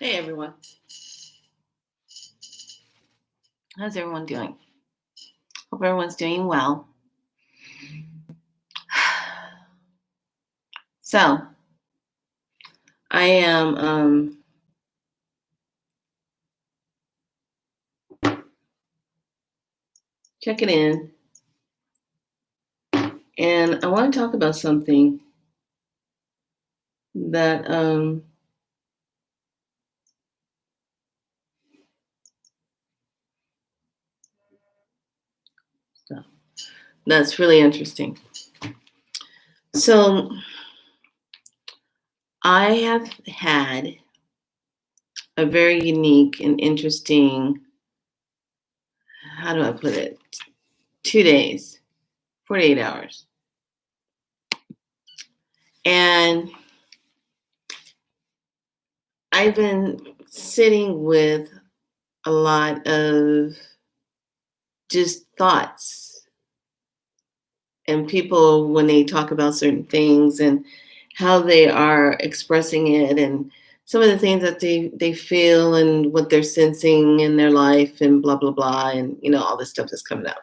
Hey everyone, how's everyone doing? Hope everyone's doing well. So, I am checking in, and I want to talk about something that that's really interesting. So, I have had a very unique and interesting, how do I put it, 2 days, 48 hours. And I've been sitting with a lot of just thoughts and people when they talk about certain things and how they are expressing it and some of the things that they feel and what they're sensing in their life and blah blah blah and all this stuff that's coming up.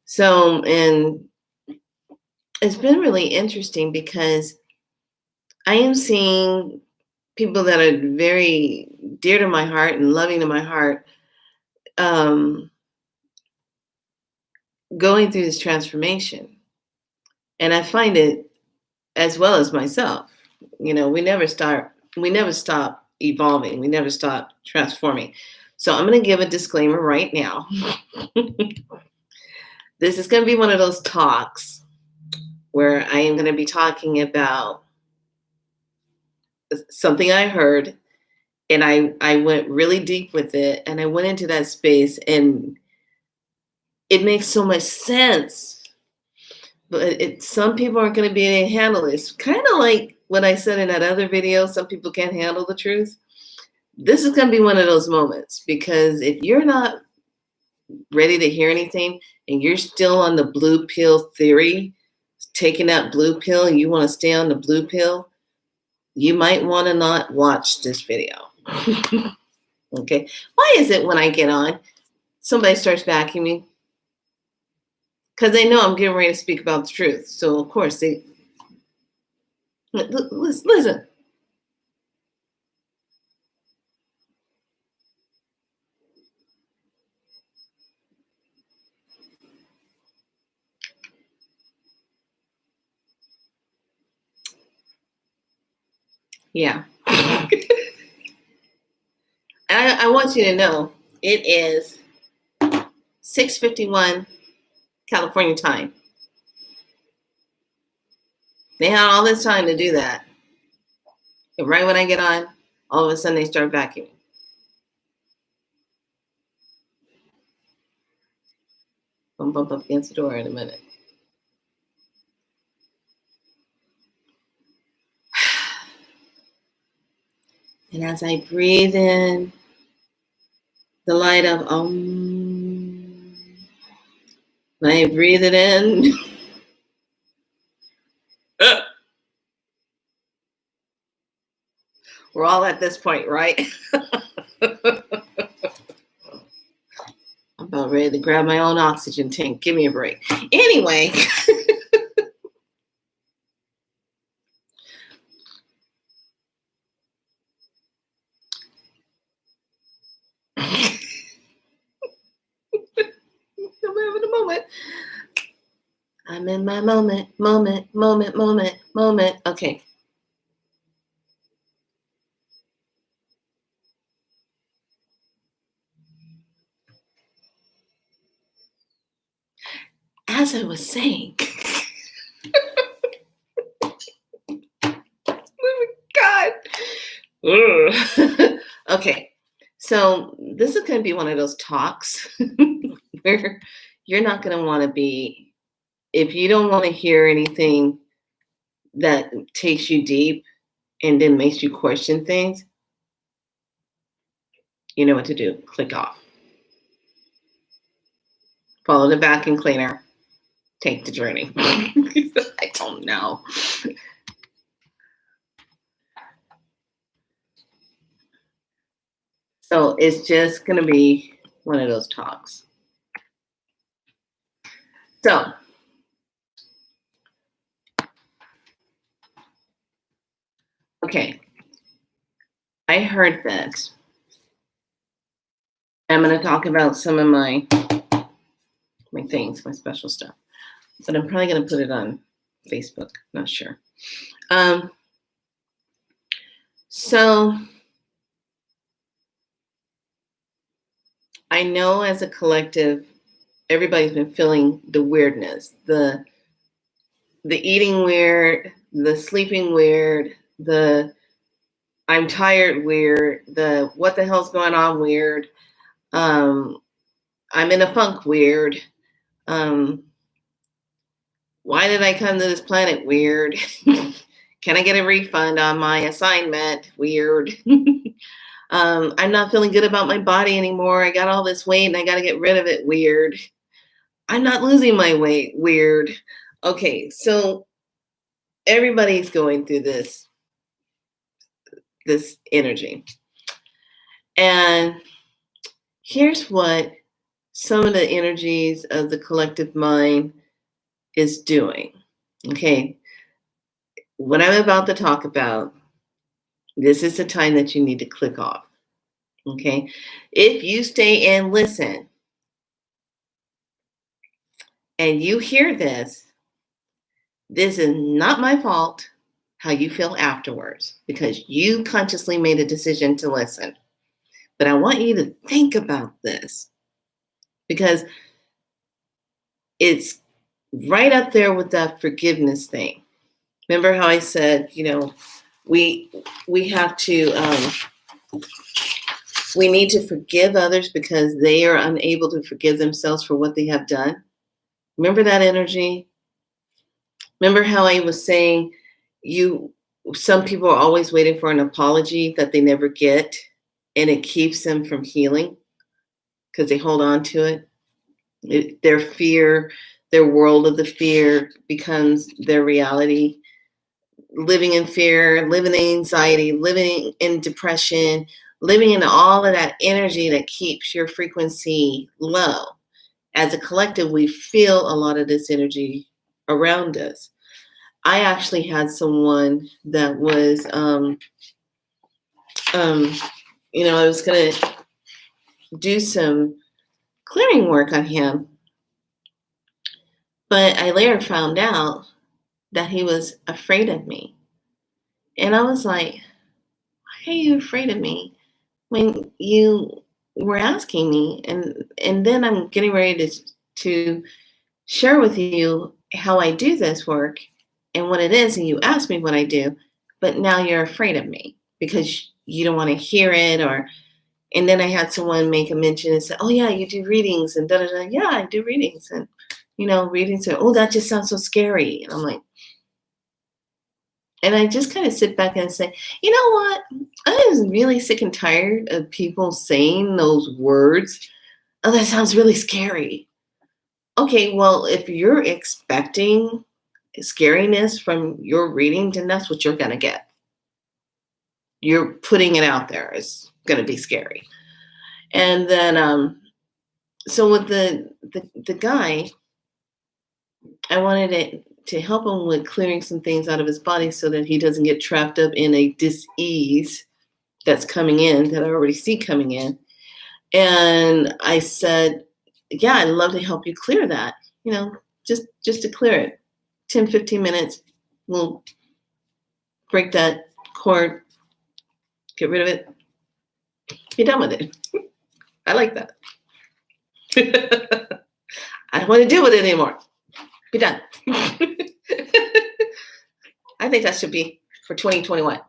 So and it's been really interesting because I am seeing people that are very dear to my heart and loving to my heart, um, going through this transformation, and I find it, as well as myself, we never stop evolving, we never stop transforming. So I'm going to give a disclaimer right now. This is going to be one of those talks where I am going to be talking about something I heard, and I went really deep with it, and I went into that space, and it makes so much sense. But some people aren't going to be able to handle this. Kind of like what I said in that other video, some people can't handle the truth. This is going to be one of those moments, because if you're not ready to hear anything and you're still on the blue pill theory, taking that blue pill, and you want to stay on the blue pill, you might want to not watch this video. Okay. Why is it when I get on, somebody starts vacuuming? Because they know I'm getting ready to speak about the truth. So, of course, they listen. Yeah. I want you to know it is 6:51 California time. They had all this time to do that. And right when I get on, all of a sudden they start vacuuming. I'm bump up against the door in a minute. And as I breathe in the light of when I breathe it in, we're all at this point, right? I'm about ready to grab my own oxygen tank. Give me a break. Anyway. I'm having a moment. I'm in my moment. Okay. As I was saying, oh my God. Okay. So this is going to be one of those talks where you're not going to want to be, if you don't want to hear anything that takes you deep and then makes you question things, you know what to do. Click off. Follow the vacuum cleaner. Take the journey. I don't know. So it's just going to be one of those talks. So, okay, I heard that. I'm going to talk about some of my things, my special stuff. But I'm probably going to put it on Facebook. Not sure. So I know as a collective, everybody's been feeling the weirdness, the eating weird, the sleeping weird, the I'm tired weird, the what the hell's going on weird. I'm in a funk weird. Why did I come to this planet weird? Can I get a refund on my assignment? Weird. I'm not feeling good about my body anymore. I got all this weight and I got to get rid of it. Weird. I'm not losing my weight. Weird. Okay, so everybody's going through this energy. And here's what some of the energies of the collective mind is doing. Okay, what I'm about to talk about, this is the time that you need to click off. Okay, if you stay and listen and you hear this is not my fault how you feel afterwards, because you consciously made a decision to listen. But I want you to think about this, because it's right up there with that forgiveness thing. Remember how I said, we have to, we need to forgive others because they are unable to forgive themselves for what they have done. Remember that energy? Remember how I was saying some people are always waiting for an apology that they never get, and it keeps them from healing because they hold on to it. Their fear, their world of the fear becomes their reality. Living in fear, living in anxiety, living in depression, living in all of that energy that keeps your frequency low. As a collective, we feel a lot of this energy around us. I actually had someone that was, I was going to do some clearing work on him, but I later found out that he was afraid of me. And I was like, why are you afraid of me when you were asking me? And then I'm getting ready to share with you how I do this work and what it is, and you ask me what I do, but now you're afraid of me because you don't want to hear it. And then I had someone make a mention and say, oh yeah, you do readings and da-da-da. Yeah, I do readings. And, readings are, oh, that just sounds so scary. And I'm like, and I just kind of sit back and say, you know what? I was really sick and tired of people saying those words. Oh, that sounds really scary. Okay, well, if you're expecting scariness from your reading, then that's what you're going to get. You're putting it out there. It's going to be scary. And then, so with the guy, I wanted to help him with clearing some things out of his body so that he doesn't get trapped up in a dis-ease that's coming in, that I already see coming in. And I said, yeah, I'd love to help you clear that, just to clear it. 10, 15 minutes, we'll break that cord, get rid of it, be done with it. I like that. I don't want to deal with it anymore. Be done. I think that should be for 2021.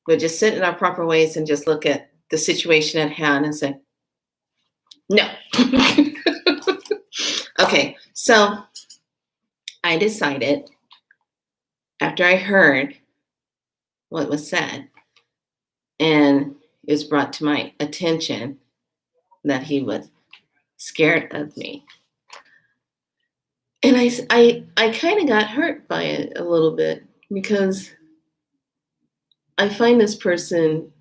We'll just sit in our proper ways and just look at the situation at hand and say, no. Okay, so I decided, after I heard what was said and it was brought to my attention that he was scared of me, and I kind of got hurt by it a little bit, because I find this person,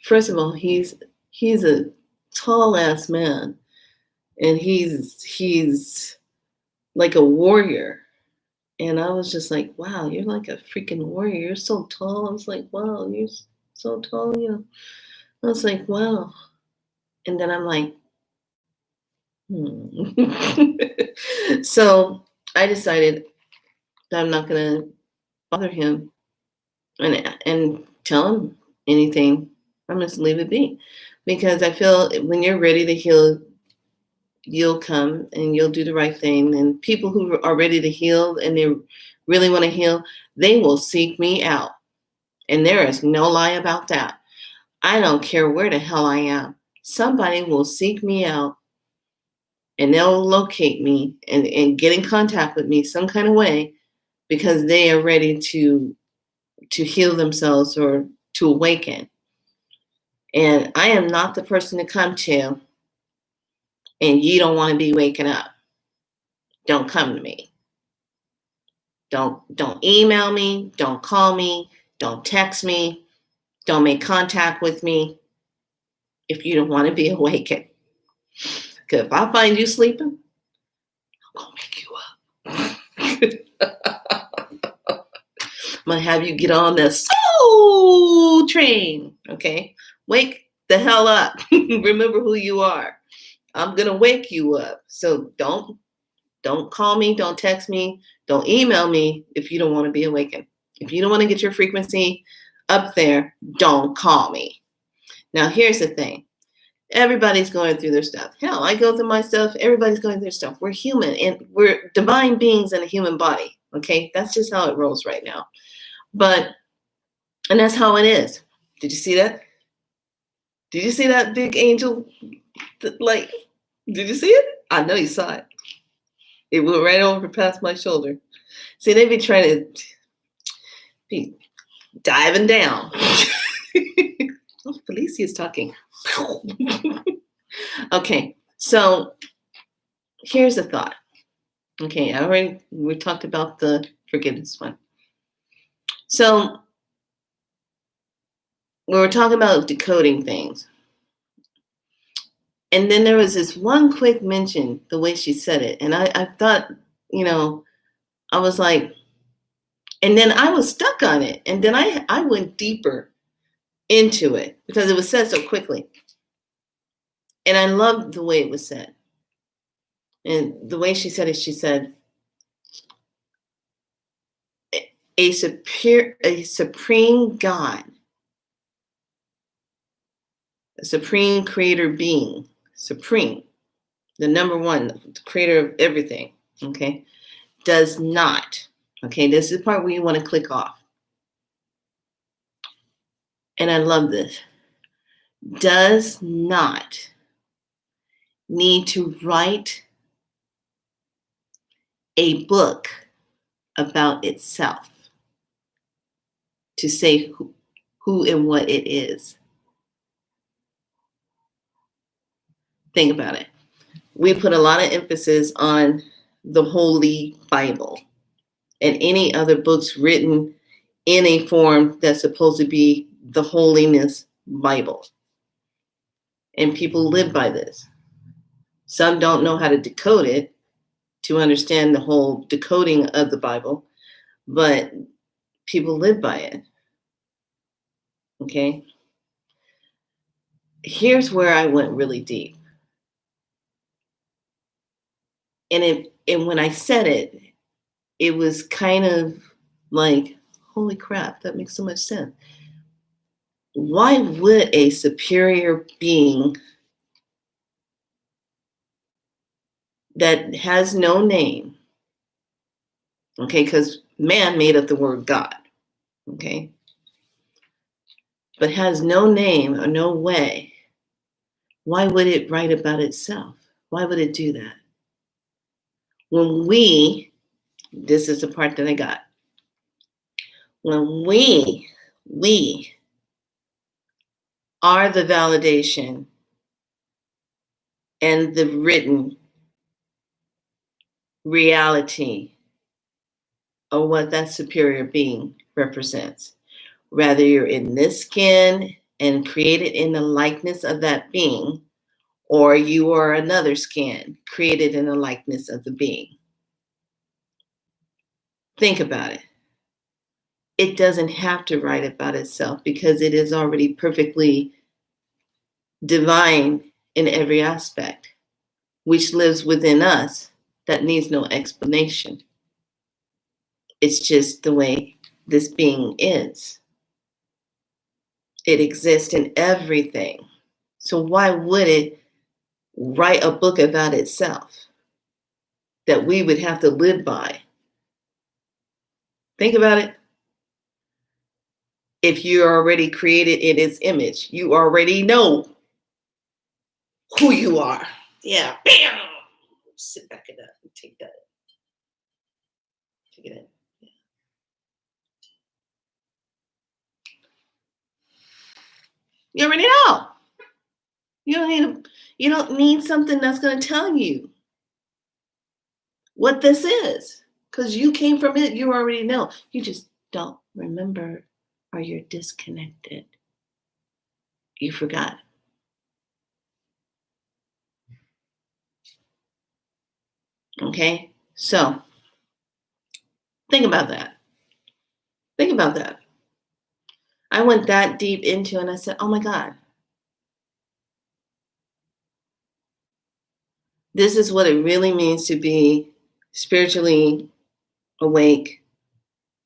first of all, he's He's a tall ass man, and he's like a warrior. And I was just like, wow, you're like a freaking warrior. You're so tall. I was like, wow, you're so tall. I was like, wow. And then I'm like, So I decided that I'm not going to bother him and tell him anything. I'm just leave it be, because I feel when you're ready to heal, you'll come and you'll do the right thing. And people who are ready to heal and they really want to heal, they will seek me out. And there is no lie about that. I don't care where the hell I am. Somebody will seek me out and they'll locate me and get in contact with me some kind of way, because they are ready to heal themselves or to awaken. And I am not the person to come to and you don't want to be waking up. Don't come to me. Don't email me, don't call me, don't text me, don't make contact with me if you don't want to be awakened. Because if I find you sleeping, I'm gonna wake you up. I'm gonna have you get on the soul train. Okay? Wake the hell up. Remember who you are. I'm gonna wake you up. So don't call me, don't text me, don't email me if you don't want to be awakened. If you don't want to get your frequency up there, don't call me. Now, here's the thing. Everybody's going through their stuff. Hell, I go through my stuff. Everybody's going through their stuff. We're human and we're divine beings in a human body. Okay? That's just how it rolls right now. And that's how it is. Did you see that? Did you see that big angel? Like, did you see it? I know you saw it. It went right over past my shoulder. See, they be trying to be diving down. Oh, Felicia's talking. Okay, so here's a thought. Okay, we talked about the forgiveness one. So we were talking about decoding things. And then there was this one quick mention, the way she said it. And I thought, I was like, and then I was stuck on it. And then I went deeper into it because it was said so quickly. And I loved the way it was said. And the way she said it, she said, a supreme God, a supreme creator being, supreme, the number one, the creator of everything, okay, does not, okay, this is the part where you want to click off. And I love this. Does not need to write a book about itself to say who and what it is. Think about it. We put a lot of emphasis on the Holy Bible and any other books written in a form that's supposed to be the Holiness Bible. And people live by this. Some don't know how to decode it to understand the whole decoding of the Bible, but people live by it. Okay? Here's where I went really deep. And when I said it, it was kind of like, holy crap, that makes so much sense. Why would a superior being that has no name, okay, because man made up the word God, okay, but has no name or no way, why would it write about itself? Why would it do that? When this is the part that I got, when we are the validation and the written reality of what that superior being represents. Whether you're in this skin, and created in the likeness of that being, or you are another skin created in the likeness of the being. Think about it. It doesn't have to write about itself because it is already perfectly divine in every aspect, which lives within us, that needs no explanation. It's just the way this being is. It exists in everything. So why would it write a book about itself that we would have to live by? Think about it. If you're already created in its image, you already know who you are. Yeah, bam! Sit back in that and take that. Take it in. Yeah. You already know. You don't need something that's going to tell you what this is. Because you came from it, you already know. You just don't remember, or you're disconnected. You forgot. Okay? So, think about that. Think about that. I went that deep into it and I said, oh my God, this is what it really means to be spiritually awake,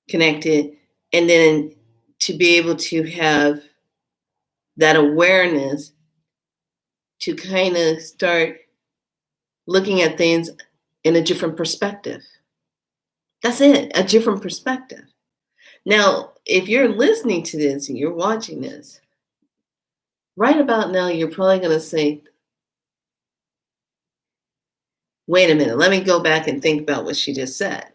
connected, and then to be able to have that awareness to kind of start looking at things in a different perspective. That's it, a different perspective. Now, if you're listening to this and you're watching this, right about now, you're probably going to say, wait a minute, let me go back and think about what she just said.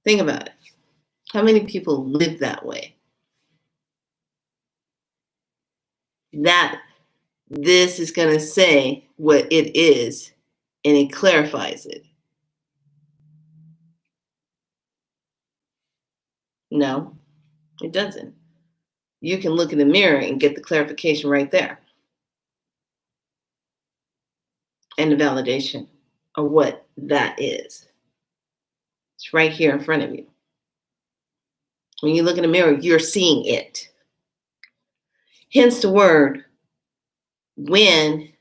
Think about it. How many people live that way? That this is going to say what it is, and it clarifies it. No, it doesn't. You can look in the mirror and get the clarification right there. And the validation of what that is. It's right here in front of you. When you look in the mirror, you're seeing it. Hence the word, when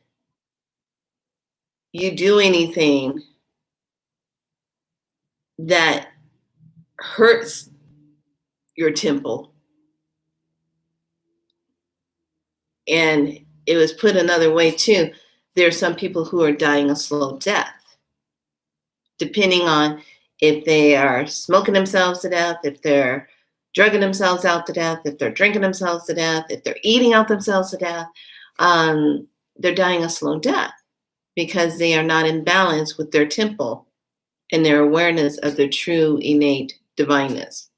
you do anything that hurts your temple, and it was put another way too, there are some people who are dying a slow death, depending on if they are smoking themselves to death, if they're drugging themselves out to death, if they're drinking themselves to death, if they're eating out themselves to death. They're dying a slow death because they are not in balance with their temple and their awareness of their true innate divineness.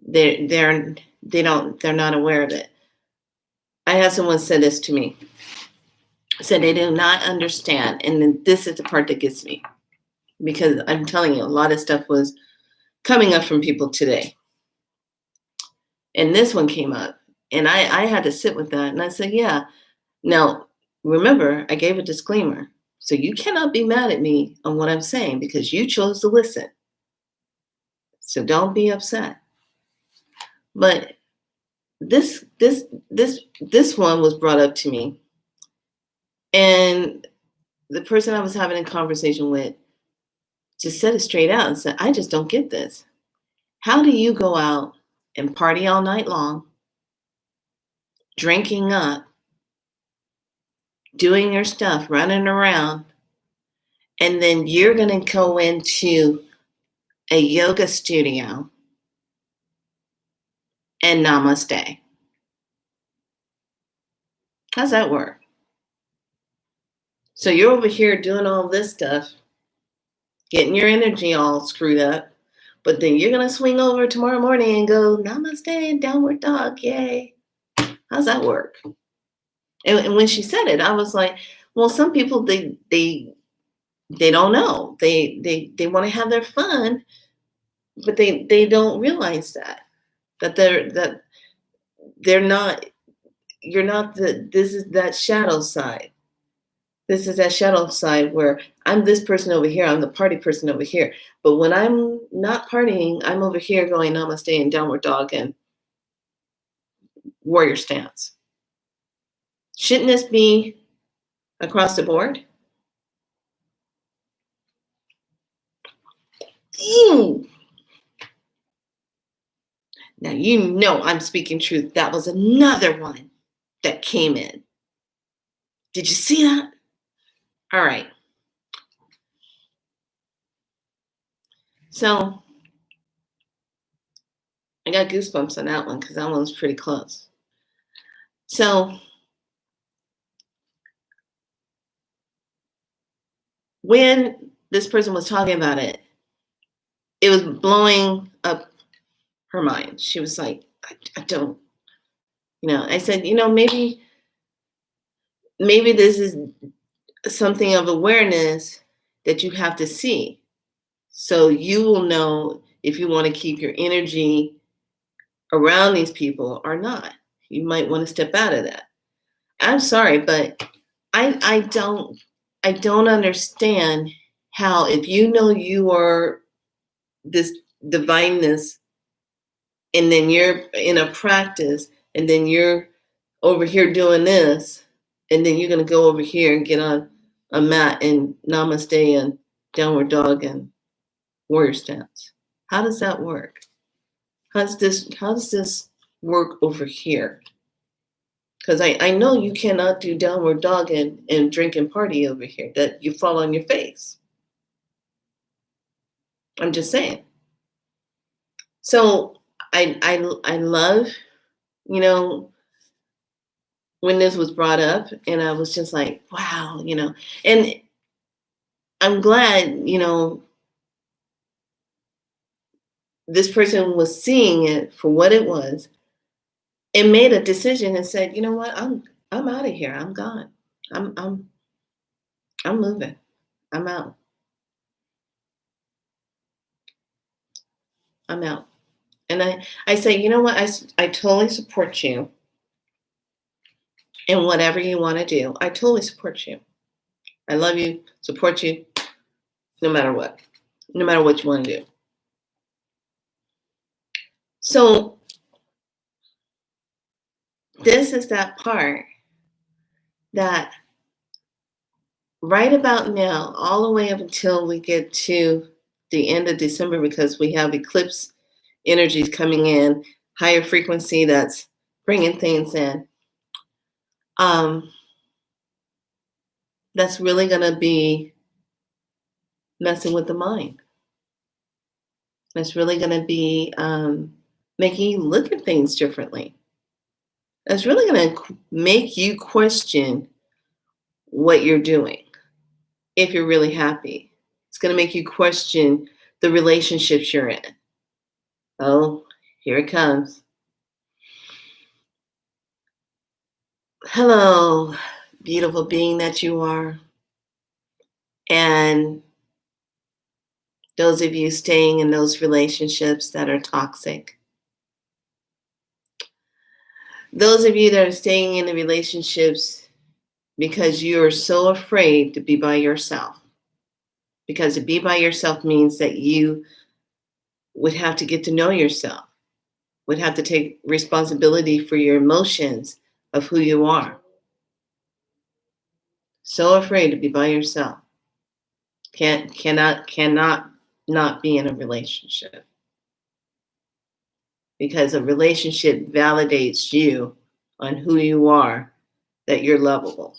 They're not aware of it. I had someone say this to me. Said they do not understand, and then this is the part that gets me, because I'm telling you, a lot of stuff was coming up from people today. And this one came up, and I had to sit with that, and I said, yeah. Now, remember, I gave a disclaimer. So you cannot be mad at me on what I'm saying because you chose to listen. So don't be upset. But this one was brought up to me. And the person I was having a conversation with just said it straight out and said, I just don't get this. How do you go out and party all night long, drinking up, doing your stuff, running around, and then you're going to go into a yoga studio and namaste? How's that work? So you're over here doing all this stuff, getting your energy all screwed up, but then you're going to swing over tomorrow morning and go, namaste, downward dog, yay. How's that work? And when she said it, I was like, well, some people, they don't know. They want to have their fun, but they don't realize that they're not. You're not the. This is that shadow side. This is that shadow side where I'm this person over here. I'm the party person over here. But when I'm not partying, I'm over here going namaste and downward dog and warrior stance. Shouldn't this be across the board? Ew. Now you know I'm speaking truth. That was another one that came in. Did you see that? All right. So I got goosebumps on that one because that one was pretty close. So when this person was talking about it, it was blowing up her mind. She was like, I don't, I said, maybe this is something of awareness that you have to see. So you will know if you want to keep your energy around these people or not. You might want to step out of that. I'm sorry, but I don't understand how, if you know you are this divineness and then you're in a practice and then you're over here doing this and then you're going to go over here and get on a mat and namaste and downward dog and warrior stance. How does that work? How does this work over here? Because I know you cannot do downward dog and drink and party over here, that you fall on your face. I'm just saying. So I love, you know, when this was brought up, and I was just like, wow, and I'm glad, this person was seeing it for what it was and made a decision and said, you know what, I'm out of here. I'm gone. I'm I'm moving. I'm out. I'm out. And I say, you know what, I totally support you in whatever you want to do. I totally support you. I love you, support you, no matter what. No matter what you want to do. So this is that part that right about now, all the way up until we get to the end of December, because we have eclipse energies coming in, higher frequency that's bringing things in. That's really going to be messing with the mind. That's really going to be making you look at things differently. That's really going to make you question what you're doing if you're really happy. It's going to make you question the relationships you're in. Oh, here it comes. Hello, beautiful being that you are. And those of you staying in those relationships that are toxic. Those of you that are staying in the relationships because you're so afraid to be by yourself. Because to be by yourself means that you would have to get to know yourself, would have to take responsibility for your emotions of who you are. So afraid to be by yourself. Cannot not be in a relationship. Because a relationship validates you on who you are, that you're lovable.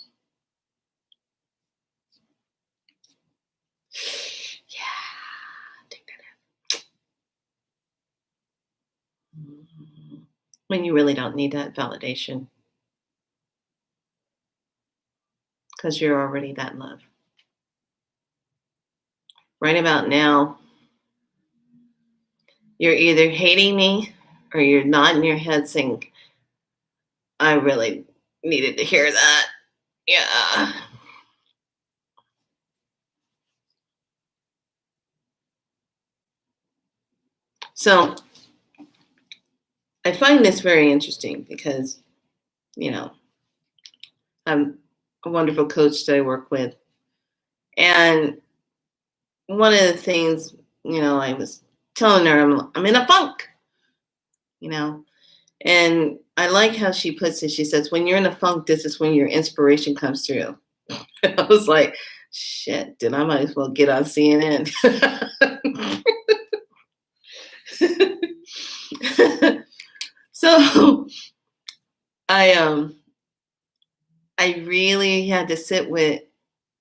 Yeah, take that out. When you really don't need that validation. Because you're already that love. Right about now, you're either hating me or you're nodding your head saying, I really needed to hear that. Yeah. So I find this very interesting because, you know, I'm a wonderful coach that I work with. And one of the things, I was telling her I'm in a funk, you know, and I like how she puts it. She says, when you're in a funk, this is when your inspiration comes through. I was like, shit, then I might as well get on CNN. So I I really had to sit with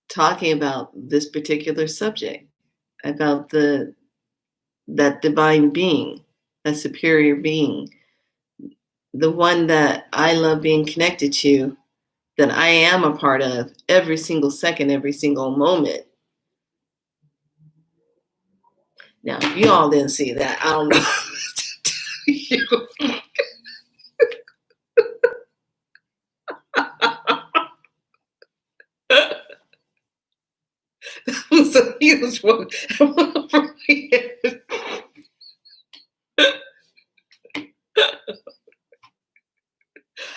talking about this particular subject, about that divine being, a superior being, the one that I love being connected to, that I am a part of every single second, every single moment. Now, if you all didn't see that, I don't know. That was a huge one.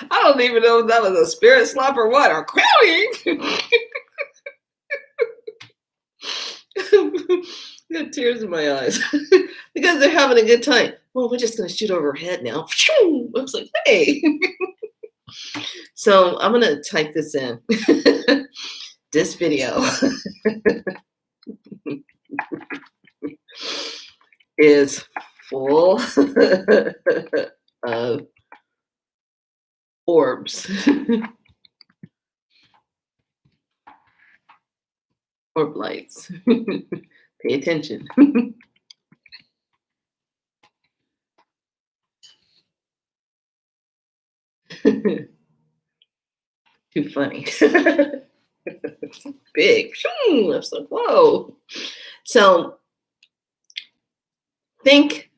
I don't even know if that was a spirit slap or what, or crowning. I got tears in my eyes because they're having a good time. Well, we're just going to shoot over her head now. I was like, hey. So I'm going to type this in. This video is full of orbs. Orb lights. Pay attention. Too funny. It's big. I was like, whoa. So think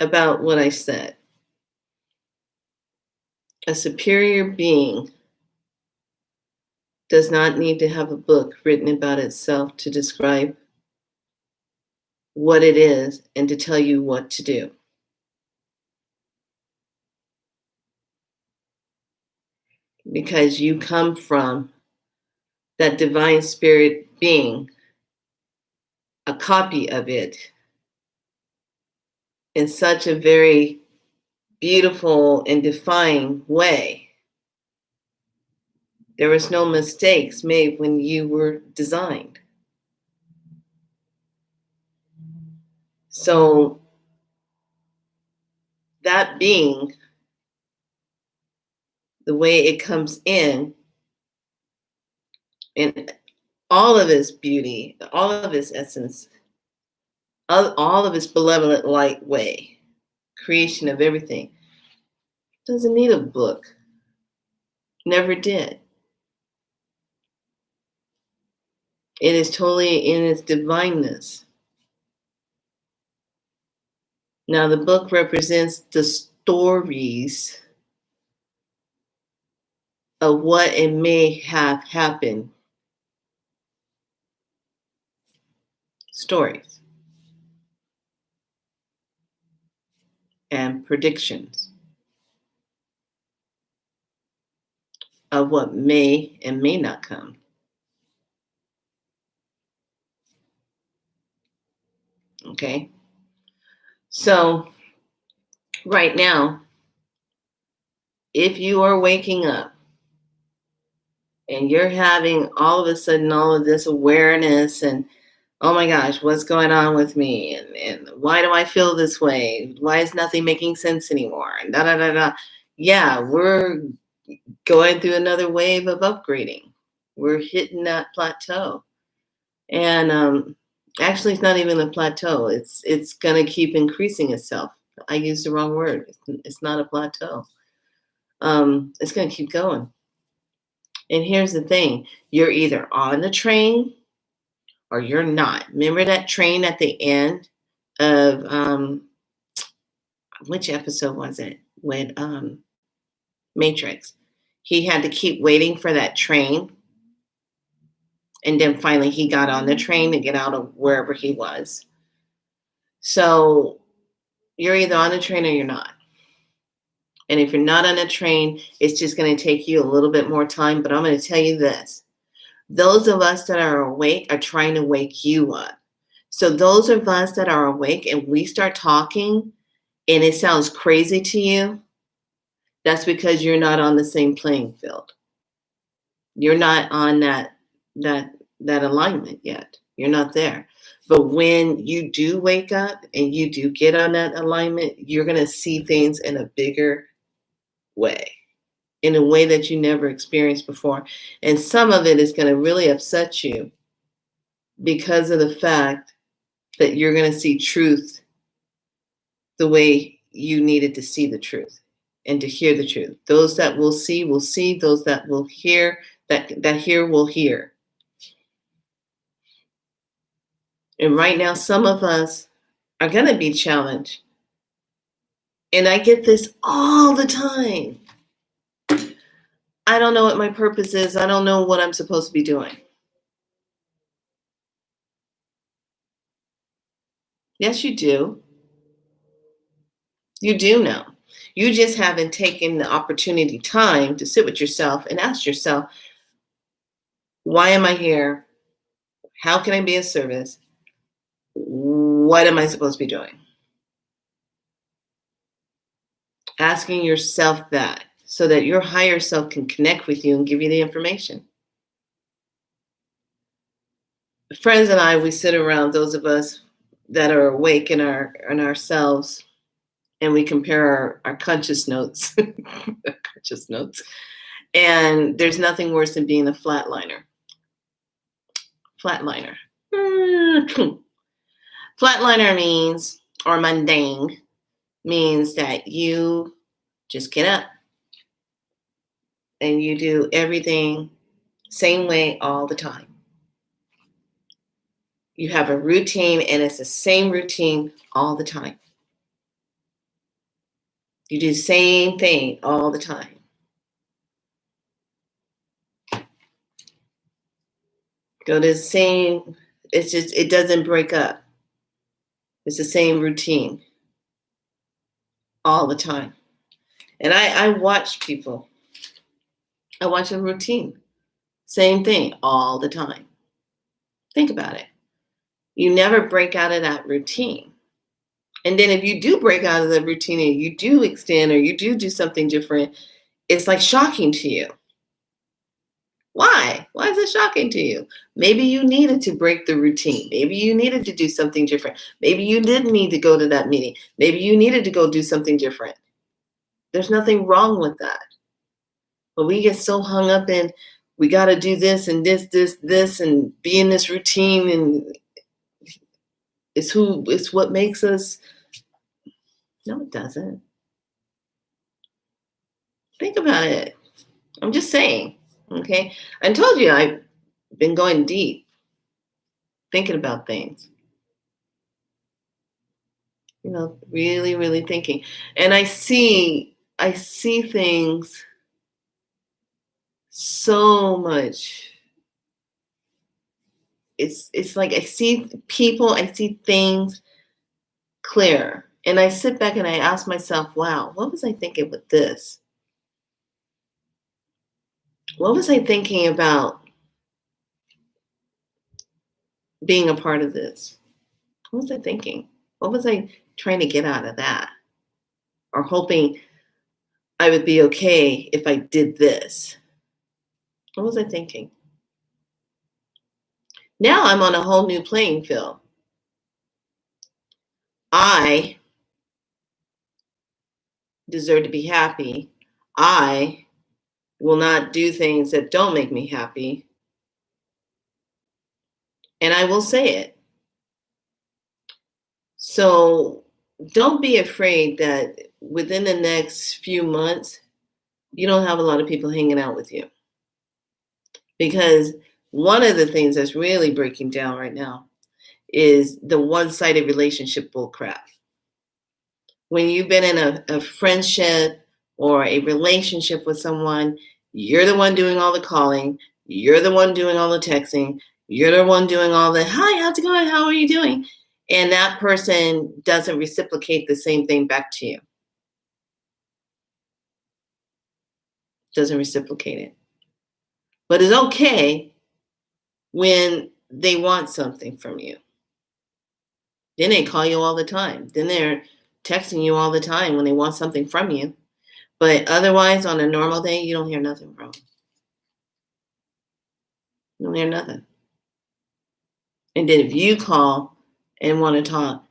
about what I said. A superior being does not need to have a book written about itself to describe what it is and to tell you what to do. Because you come from that divine spirit being, a copy of it, in such a very beautiful and defined way. There was no mistakes made when you were designed. So that being, the way it comes in all of its beauty, all of its essence, all of its benevolent light way, creation of everything, doesn't need a book. Never did. It is totally in its divineness. Now, the book represents the stories of what it may have happened. Stories and predictions of what may and may not come. Okay? So, right now, if you are waking up and you're having all of a sudden all of this awareness and, oh my gosh, what's going on with me? And why do I feel this way? Why is nothing making sense anymore? And da da da da. Yeah, we're going through another wave of upgrading. We're hitting that plateau. And actually, it's not even a plateau. It's going to keep increasing itself. I used the wrong word. It's not a plateau. It's going to keep going. And here's the thing. You're either on the train or you're not. Remember that train at the end of which episode was it? With Matrix. He had to keep waiting for that train. And then finally he got on the train to get out of wherever he was. So You're either on a train or you're not. And if you're not on a train, it's just going to take you a little bit more time. But I'm going to tell you this. Those of us that are awake are trying to wake you up. So those of us that are awake and we start talking and it sounds crazy to you, that's because you're not on the same playing field. You're not on that alignment yet. You're not there. But when you do wake up and you do get on that alignment, you're going to see things in a bigger way, in a way that you never experienced before. And some of it is going to really upset you because of the fact that you're going to see truth the way you needed to see the truth and to hear the truth. Those that will see. Those that will hear, that hear will hear. And right now, some of us are going to be challenged. And I get this all the time. I don't know what my purpose is. I don't know what I'm supposed to be doing. Yes, you do. You do know. You just haven't taken the opportunity time to sit with yourself and ask yourself, why am I here? How can I be of service? What am I supposed to be doing? Asking yourself that so that your higher self can connect with you and give you the information. Friends and I, we sit around, those of us that are awake in ourselves, and we compare our conscious notes. Conscious notes. And there's nothing worse than being a flatliner. Flatliner. Flatliner means, or mundane, means that you just get up and you do everything same way all the time. You have a routine and it's the same routine all the time. You do the same thing all the time. Go to the same, it's just, it doesn't break up. It's the same routine all the time. And I watch people. I watch a routine. Same thing all the time. Think about it. You never break out of that routine. And then if you do break out of the routine and you do extend or you do something different, it's like shocking to you. Why? Why is it shocking to you? Maybe you needed to break the routine. Maybe you needed to do something different. Maybe you didn't need to go to that meeting. Maybe you needed to go do something different. There's nothing wrong with that. But we get so hung up in, we got to do this and this, and be in this routine, and it's what makes us. No, it doesn't. Think about it. I'm just saying. Okay. I told you I've been going deep, thinking about things. Really, really thinking. And I see things so much. It's like I see people, I see things clear. And I sit back and I ask myself, wow, what was I thinking with this? What was I thinking about being a part of this? What was I thinking? What was I trying to get out of that? Or hoping I would be okay if I did this? What was I thinking? Now I'm on a whole new playing field. I deserve to be happy. I will not do things that don't make me happy. And I will say it. So don't be afraid that within the next few months, you don't have a lot of people hanging out with you. Because one of the things that's really breaking down right now is the one-sided relationship bullcrap. When you've been in a friendship or a relationship with someone, you're the one doing all the calling, you're the one doing all the texting, you're the one doing all the, hi, how's it going? How are you doing? and that person doesn't reciprocate the same thing back to you. Doesn't reciprocate it. But it's okay when they want something from you. Then they call you all the time. Then they're texting you all the time when they want something from you. But otherwise, on a normal day, you don't hear nothing from them. You don't hear nothing. And then if you call and want to talk,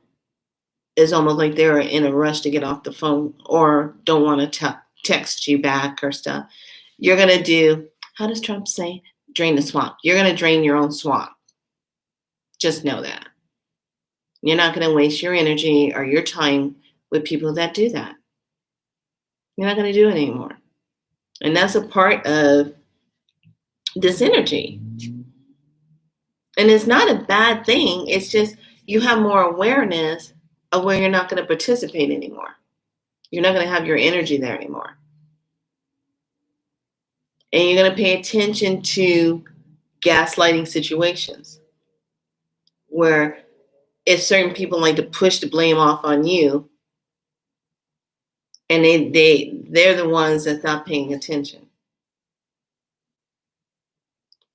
it's almost like they're in a rush to get off the phone or don't want to text you back or stuff. You're going to do, how does Trump say? Drain the swamp. You're going to drain your own swamp. Just know that. You're not going to waste your energy or your time with people that do that. You're not going to do it anymore. And that's a part of this energy. And it's not a bad thing. It's just you have more awareness of where you're not going to participate anymore. You're not going to have your energy there anymore. And you're going to pay attention to gaslighting situations where if certain people like to push the blame off on you, and they're the ones that's not paying attention.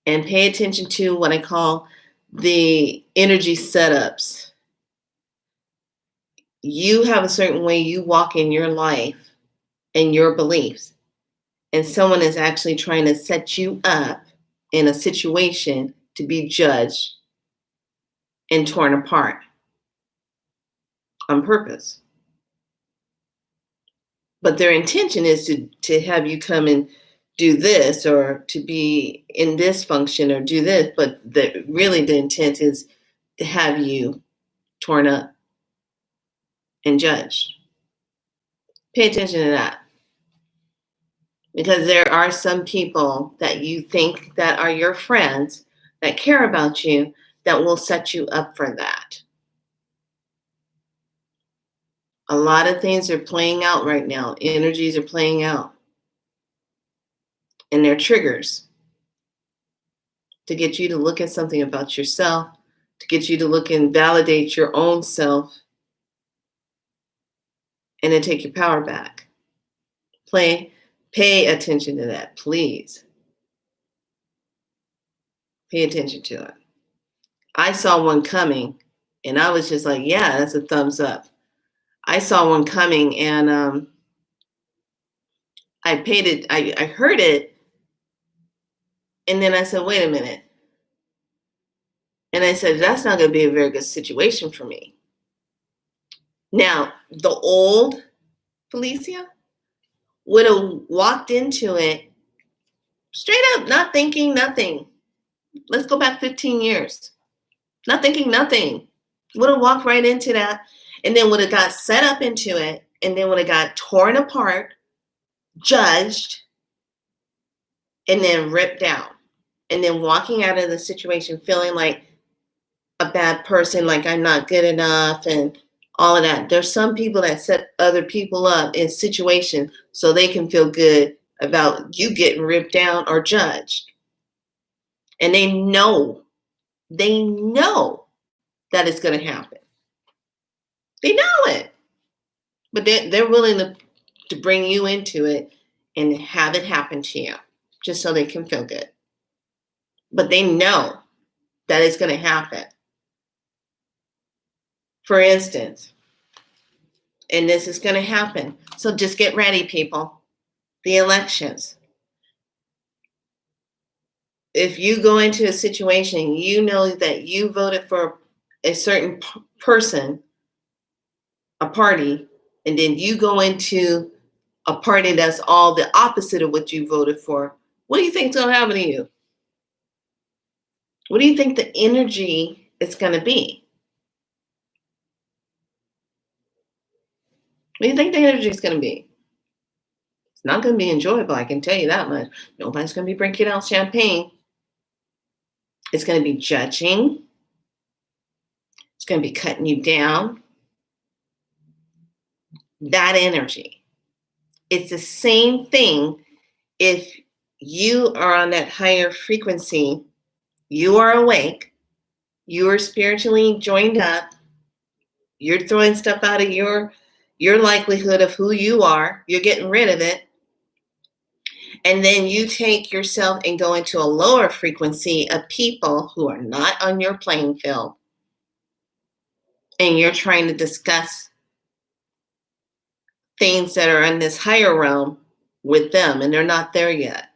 And pay attention to what I call the energy setups. You have a certain way you walk in your life and your beliefs, and someone is actually trying to set you up in a situation to be judged and torn apart on purpose. But their intention is to have you come and do this or to be in this function or do this, but really the intent is to have you torn up and judged. Pay attention to that. Because there are some people that you think that are your friends that care about you that will set you up for that. A lot of things are playing out right now. Energies are playing out. And they're triggers to get you to look at something about yourself, to get you to look and validate your own self, and then take your power back. Pay attention to that, please. Pay attention to it. I saw one coming, and I was just like, yeah, that's a thumbs up. I saw one coming, and I heard it, and then I said, wait a minute. And I said, that's not going to be a very good situation for me. Now, the old Felicia would have walked into it straight up, not thinking nothing. Let's go back 15 years. Not thinking nothing. Would have walked right into that, and then would have got set up into it, and then would have got torn apart, judged, and then ripped down. And then walking out of the situation feeling like a bad person, like I'm not good enough, and all of that. There's some people that set other people up in situations so they can feel good about you getting ripped down or judged. And they know that it's going to happen. They know it. But they're willing to bring you into it and have it happen to you just so they can feel good. But they know that it's going to happen. For instance, and this is going to happen. So just get ready, people. The elections. If you go into a situation, you know that you voted for a certain person, a party, and then you go into a party that's all the opposite of what you voted for. What do you think is going to happen to you? What do you think the energy is going to be? What do you think the energy is going to be? It's not going to be enjoyable, I can tell you that much. Nobody's going to be drinking out champagne. It's going to be judging. It's going to be cutting you down. That energy. It's the same thing if you are on that higher frequency, you are awake, you are spiritually joined up, You're throwing stuff out of your likelihood of who you are. You're getting rid of it. And then you take yourself and go into a lower frequency of people who are not on your playing field. And you're trying to discuss things that are in this higher realm with them, and they're not there yet.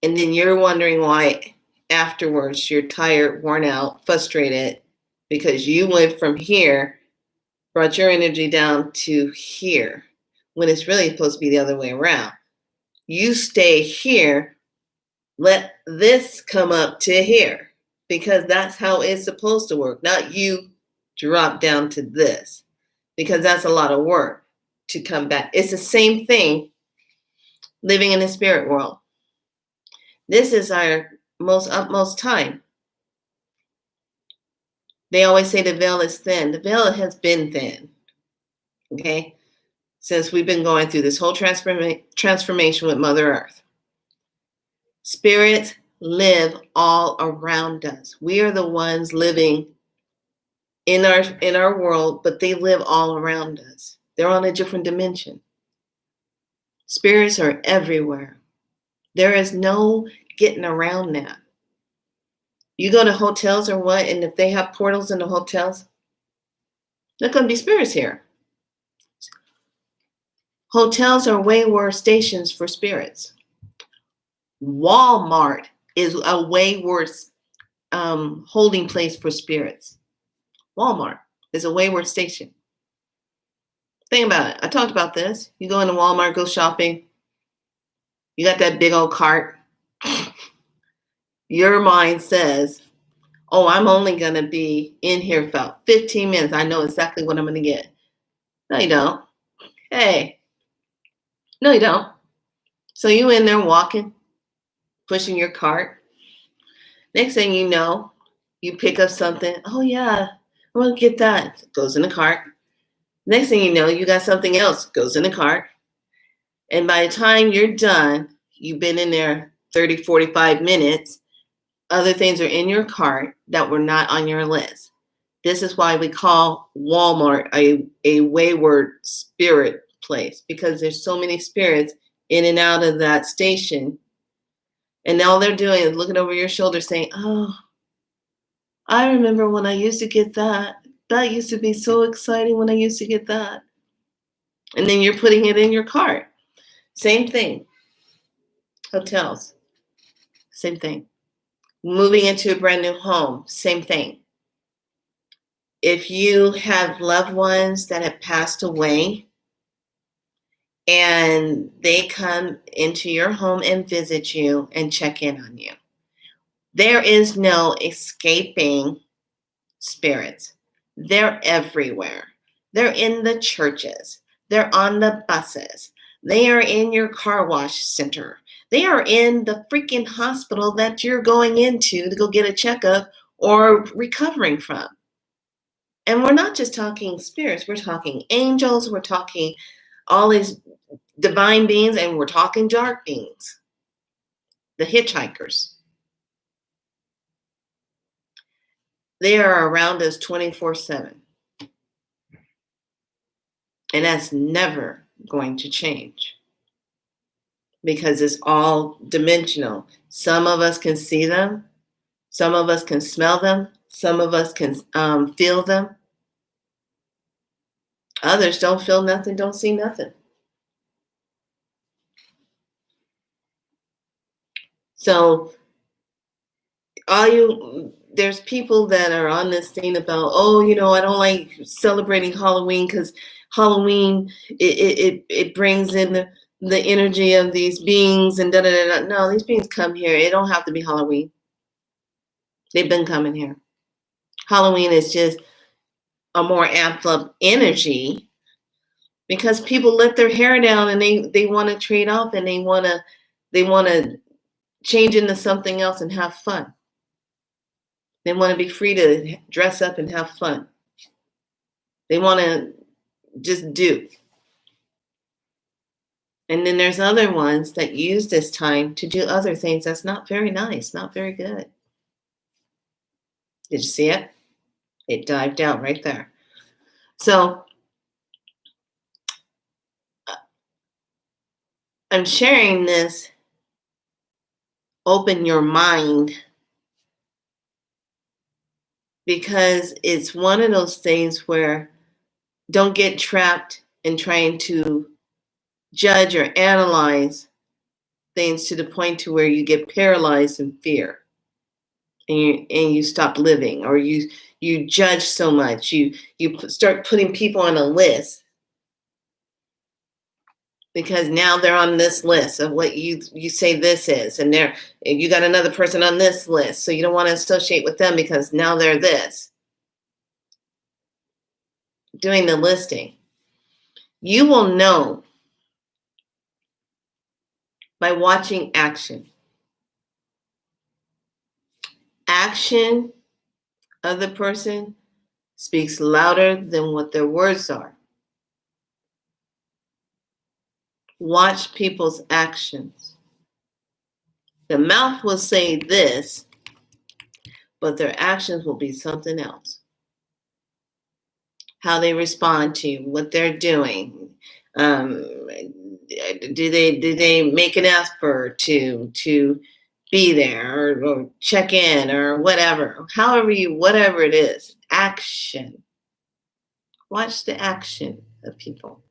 And then you're wondering why afterwards you're tired, worn out, frustrated, because you went from here, brought your energy down to here, when it's really supposed to be the other way around. You stay here, let this come up to here, because that's how it's supposed to work, not you drop down to this, because that's a lot of work to come back. It's the same thing living in the spirit world. This is our utmost time. They always say the veil is thin. The veil has been thin, okay, since we've been going through this whole transformation with Mother Earth. Spirits live all around us. We are the ones living in our world, but they live all around us. They're on a different dimension. Spirits are everywhere. There is no getting around that. You go to hotels or what, and if they have portals in the hotels, there's going to be spirits here. Hotels are way worse stations for spirits. Walmart is a way worse holding place for spirits. Walmart is a way worse station. Think about it. I talked about this. You go into Walmart, go shopping. You got that big old cart. Your mind says, oh, I'm only going to be in here for about 15 minutes. I know exactly what I'm going to get. No, you don't. Hey. No, you don't. So you in there walking, pushing your cart. Next thing you know, you pick up something. Oh, yeah, I want to get that. It goes in the cart. Next thing you know, you got something else. Goes in the cart. And by the time you're done, you've been in there 30, 45 minutes. Other things are in your cart that were not on your list. This is why we call Walmart a wayward spirit place, because there's so many spirits in and out of that station. And all they're doing is looking over your shoulder saying, oh, I remember when I used to get that. That used to be so exciting when I used to get that. And then you're putting it in your cart. Same thing. Hotels. Same thing. Moving into a brand new home. Same thing. If you have loved ones that have passed away and they come into your home and visit you and check in on you, there is no escaping spirits. They're everywhere. They're in the churches. They're on the buses. They are in your car wash center. They are in the freaking hospital that you're going into to go get a checkup or recovering from. And we're not just talking spirits. We're talking angels. We're talking all these divine beings, and we're talking dark beings, the hitchhikers. They are around us 24/7. And that's never going to change, because it's all dimensional. Some of us can see them. Some of us can smell them. Some of us can feel them. Others don't feel nothing, don't see nothing. So there's people that are on this thing about, oh, I don't like celebrating Halloween because Halloween, it brings in the energy of these beings and da da da. No, these beings come here. It don't have to be Halloween. They've been coming here. Halloween is just a more amped up energy, because people let their hair down and they want to trade off, and they want to change into something else and have fun. They want to be free to dress up and have fun. They want to just do. And then there's other ones that use this time to do other things that's not very nice, not very good. Did you see it? It dived down right there. So I'm sharing this, open your mind, because it's one of those things where don't get trapped in trying to judge or analyze things to the point to where you get paralyzed in fear, and you stop living, or you judge so much, you start putting people on a list because now they're on this list of what you say this is, and you got another person on this list, so you don't want to associate with them because now they're this. Doing the listing, you will know by watching action. Action of the person speaks louder than what their words are. Watch people's actions. The mouth will say this, but their actions will be something else. How they respond to you, what they're doing. Do they make an effort to be there, or check in, or whatever? Whatever it is, action. Watch the action of people.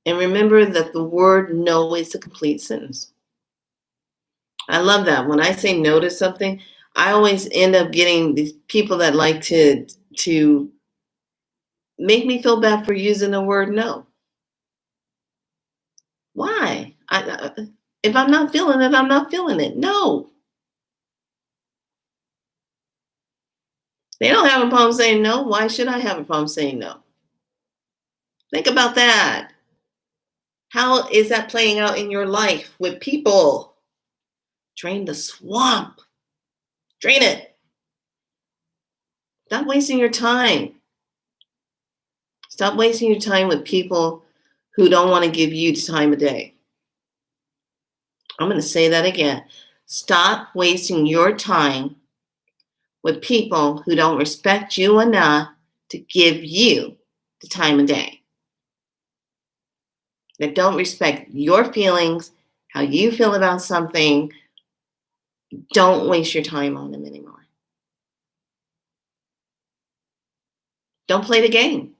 And remember that the word no is a complete sentence. I love that. When I say no to something, I always end up getting these people that like to make me feel bad for using the word no. Why? If I'm not feeling it, I'm not feeling it. No. They don't have a problem saying no. Why should I have a problem saying no? Think about that. How is that playing out in your life with people? Drain the swamp. Drain it. Stop wasting your time. Stop wasting your time with people who don't want to give you the time of day. I'm going to say that again. Stop wasting your time with people who don't respect you enough to give you the time of day. That don't respect your feelings, how you feel about something. Don't waste your time on them anymore. Don't play the game.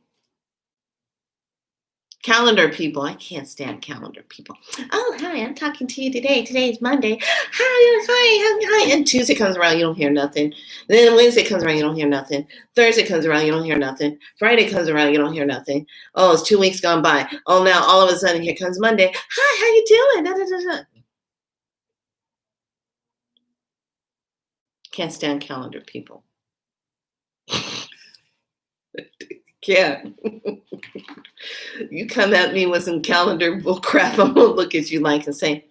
Calendar people. I can't stand calendar people. Oh, hi, I'm talking to you today. Today is Monday. Hi. And Tuesday comes around, you don't hear nothing. Then Wednesday comes around, you don't hear nothing. Thursday comes around, you don't hear nothing. Friday comes around, you don't hear nothing. Oh, it's 2 weeks gone by. Oh, now all of a sudden here comes Monday. Hi, how you doing? Da, da, da, da. Can't stand calendar people. Can't. You come at me with some calendar bull crap, I'm gonna look at you like and say,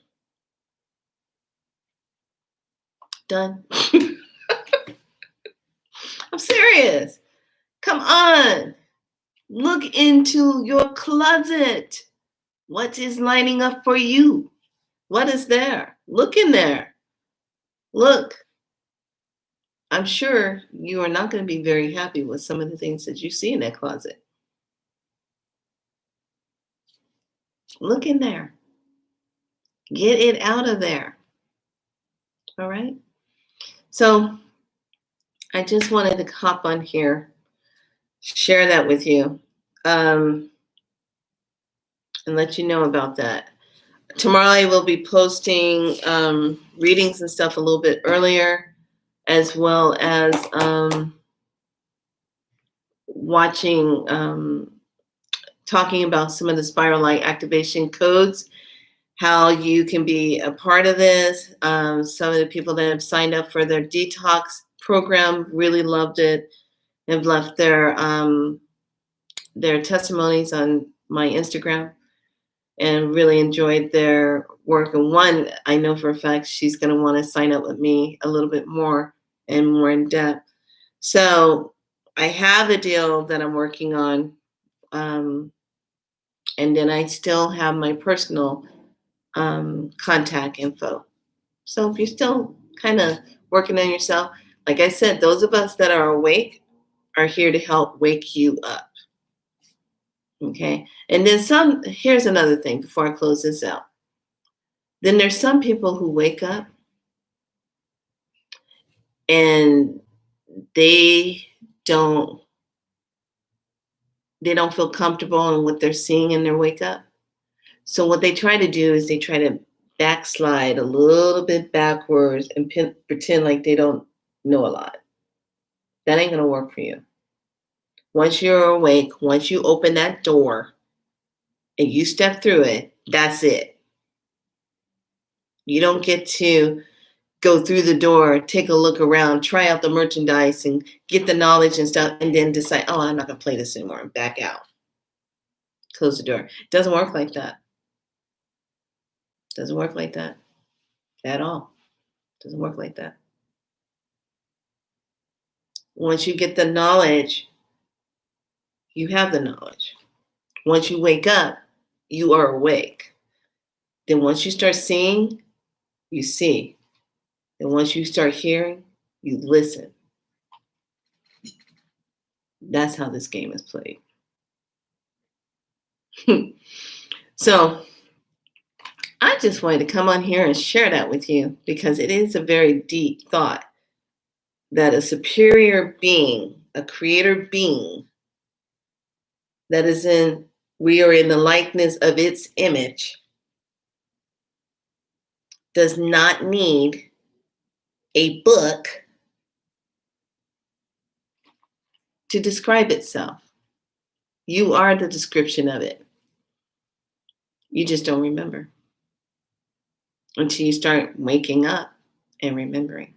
done. I'm serious. Come on. Look into your closet. What is lining up for you? What is there? Look in there. Look. I'm sure you are not going to be very happy with some of the things that you see in that closet. Look in there. Get it out of there. All right? So I just wanted to hop on here, share that with you, and let you know about that. Tomorrow I will be posting readings and stuff a little bit earlier, as well as talking about some of the spiral light activation codes, how you can be a part of this. Some of the people that have signed up for their detox program really loved it, have left their testimonies on my Instagram and really enjoyed their work. And one, I know for a fact she's going to want to sign up with me a little bit more and more in depth. So I have a deal that I'm working on. And then I still have my personal contact info. So if you're still kind of working on yourself, Like I said, those of us that are awake are here to help wake you up. Okay. And then here's another thing before I close this out. Then there's some people who wake up and they don't feel comfortable in what they're seeing in their wake up. So what they try to do is they try to backslide a little bit backwards and pretend like they don't know a lot. That ain't going to work for you. Once you're awake, once you open that door and you step through it, that's it. You don't get to go through the door, take a look around, try out the merchandise and get the knowledge and stuff, and then decide, oh, I'm not going to play this anymore, and back out. Close the door. It doesn't work like that. Doesn't work like that at all. Doesn't work like that. Once you get the knowledge, you have the knowledge. Once you wake up, you are awake. Then once you start seeing, you see. And once you start hearing, you listen. That's how this game is played. So I just wanted to come on here and share that with you because it is a very deep thought that a superior being, a creator being that we are in the likeness of its image, does not need a book to describe itself. You are the description of it. You just don't remember until you start waking up and remembering.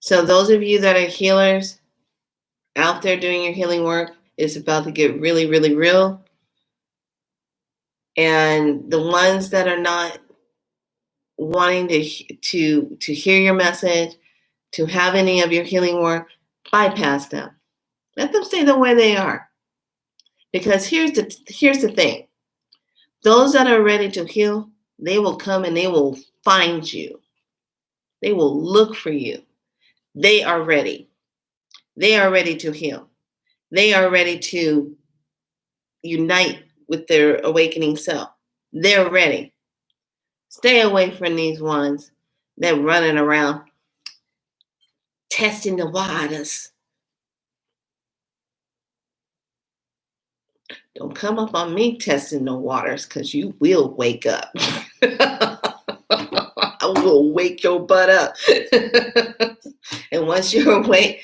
So those of you that are healers out there doing your healing work, it's about to get really, really real. And the ones that are not wanting to hear your message, to have any of your healing work, bypass them. Let them stay the way they are. Because here's the thing. Those that are ready to heal, they will come and they will find you. They will look for you. They are ready. They are ready to heal. They are ready to unite with their awakening self. They're ready. Stay away from these ones that running around testing the waters. Don't come up on me testing the waters because you will wake up. I will wake your butt up. And once you're awake,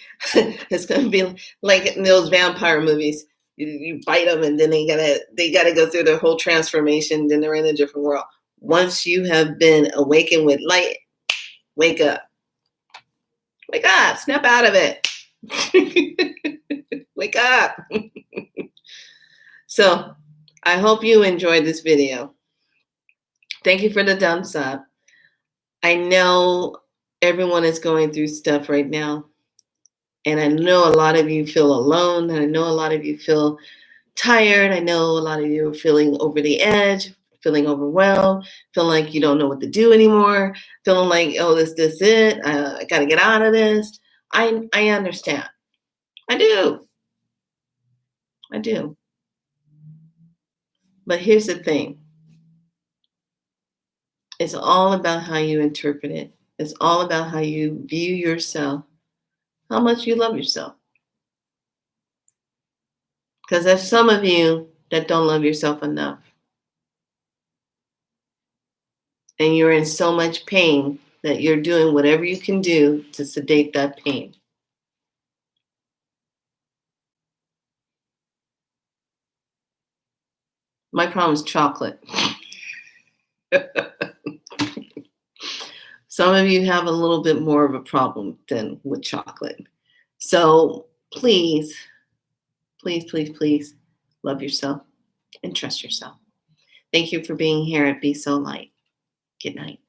it's going to be like in those vampire movies. You bite them and then they gotta go through their whole transformation. Then they're in a different world. Once you have been awakened with light, wake up. Wake up. Snap out of it. Wake up. So I hope you enjoyed this video. Thank you for the thumbs up. I know everyone is going through stuff right now. And I know a lot of you feel alone. And I know a lot of you feel tired. I know a lot of you are feeling over the edge, feeling overwhelmed, feeling like you don't know what to do anymore, feeling like, oh, this it. I got to get out of this. I understand. I do. But here's the thing. It's all about how you interpret it. It's all about how you view yourself, how much you love yourself. Because there's some of you that don't love yourself enough. And you're in so much pain that you're doing whatever you can do to sedate that pain. My problem is chocolate. Some of you have a little bit more of a problem than with chocolate. So please, please, please, please love yourself and trust yourself. Thank you for being here at Be So Light. Good night.